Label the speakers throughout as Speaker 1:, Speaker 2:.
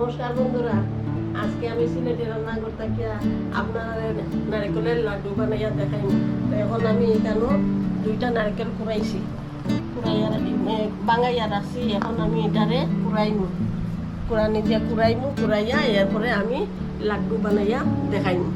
Speaker 1: নমস্কার বন্ধুরা, আজকে আমি সিলেটে রান্না করতে গিয়া আপনারা নারকেলের লাড্ডু বানাইয়া দেখাই। তো এখন আমি এখানে 2টা নারকেল কুড়াইছি, বাঙাইয়া রাখছি। এখন আমি এটারে কুড়াইমু, কুড়ানি দিয়ে কুড়াইমু, কুড়াইয়া এরপরে আমি লাড্ডু বানাইয়া দেখাইমু।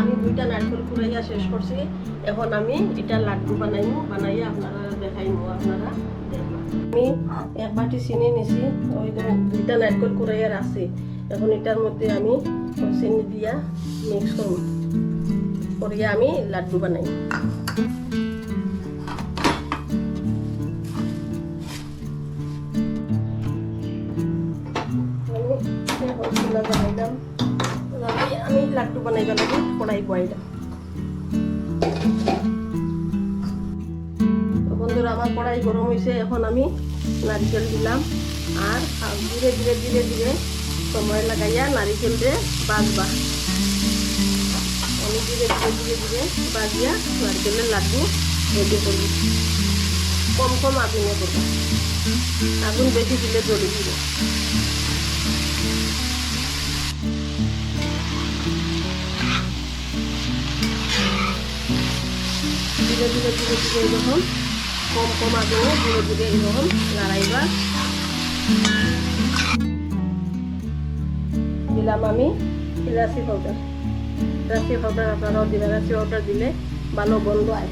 Speaker 1: আমি 2টা নারকেল কুড়াইয়া শেষ করছি। এখন আমি এটা লাড্ডু বানাইমু, বানাইয়া আপনারা দেখাইমু। আপনারা দেখবেন আমি 1 বাটি চিনি নিছি, ওই 2টা নারকেল কুড়াইয়া রাখছি। এখন এটার মধ্যে আমি চিনি দিয়া মিক্স করব, করিয়া আমি লাড্ডু বানাই। আমি লাড্ডু বানাইবা লাগে কড়াই বয়াইলাম। বন্ধুরা, আমার কড়াই গরম হয়েছে। এখন আমি নারিকেল দিলাম আর ধীরে ধীরে ধীরে ধীরে সময় লাগাইয়া নারিকেল দিয়ে বাজবা। আমি ধীরে ধীরে ধীরে ধীরে বাজিয়া নারিকেলের লাড্ডু রেডি করব। কম কম আগুনে করবো, আগুন বেশি দিলে জ্বলে দিব। ধীরে ধীরে ধীরে ধীরে এরকম কম কম আগুনে ধীরে ধীরে এরকম নাড়াইবা। দিলাম আমি ইলাচি পাউডার। ইলাচি পাউডার আপনারাও দিবেন। ইলাচি পাউডার দিলে ভালো গন্ধ হয়।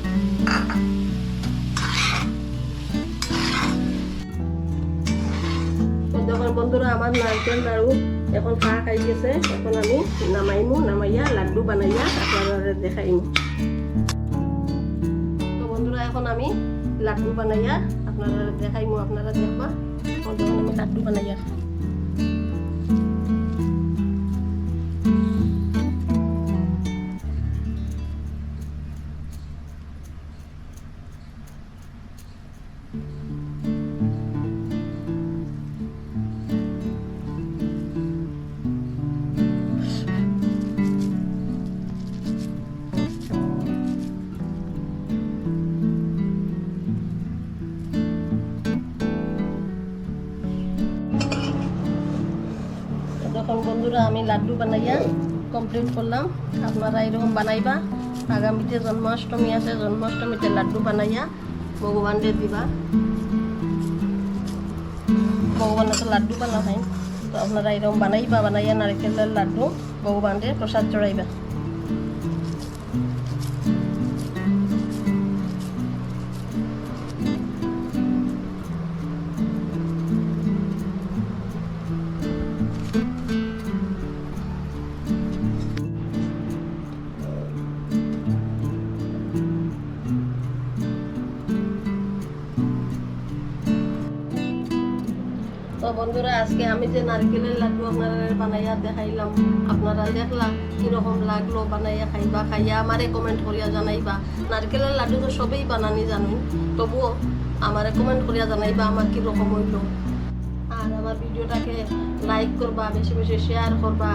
Speaker 1: যখন বন্ধুরা আমার নারকেল নাড়ু এখন খাই গেছে, এখন আমি নামাইমু, নামাইয়া লাড্ডু বানাইয়া আপনারা দেখাইমু। এখন আমি লাড্ডু বানাইয়া আপনারা দেখাইমু, আপনারা দেখবা। যখন আমি লাড্ডু বানাইয়া যখন বন্ধুরা আমি লাড্ডু বানাইয়া কমপ্লিট করলাম। আপনারা এরকম বানাইবা। আগামীতে জন্মাষ্টমী আছে, জন্মাষ্টমীতে লাড্ডু বানাইয়া ভগবানকে দিবা। ভগবানের তো লাড্ডু বানা হয়, তো আপনারা এরকম বানাইবা, বানাইয়া নারকেলের লাড্ডু ভগবানকে প্রসাদ চড়াইবা। তো বন্ধুরা, আজকে আমি যে নারকেলের লাড্ডু আপনারা বানাইয়া দেখাইলাম, আপনারা দেখলা কিরকম লাগলো। বানাইয়া খাইবা, খাইয়া আমারে কমেন্ট করিয়া জানাইবা। নারকেলের লাড্ডু তো সবেই বানানি জানুন, তবুও আমারে কমেন্ট করিয়া জানাইবা আমার কীরকম হইল। আর আমার ভিডিওটাকে লাইক করবা, বেশি বেশি শেয়ার করবা।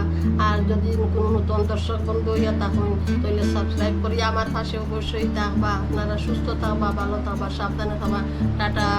Speaker 1: আর যদি কোনো নতুন দর্শক বন্ধু হইয়া থাকুন তাহলে সাবস্ক্রাইব করিয়া আমার পাশে অবশ্যই থাকবা। আপনারা সুস্থ থাকবা, ভালো থাকবা, সাবধানে থাকবা। টাটা।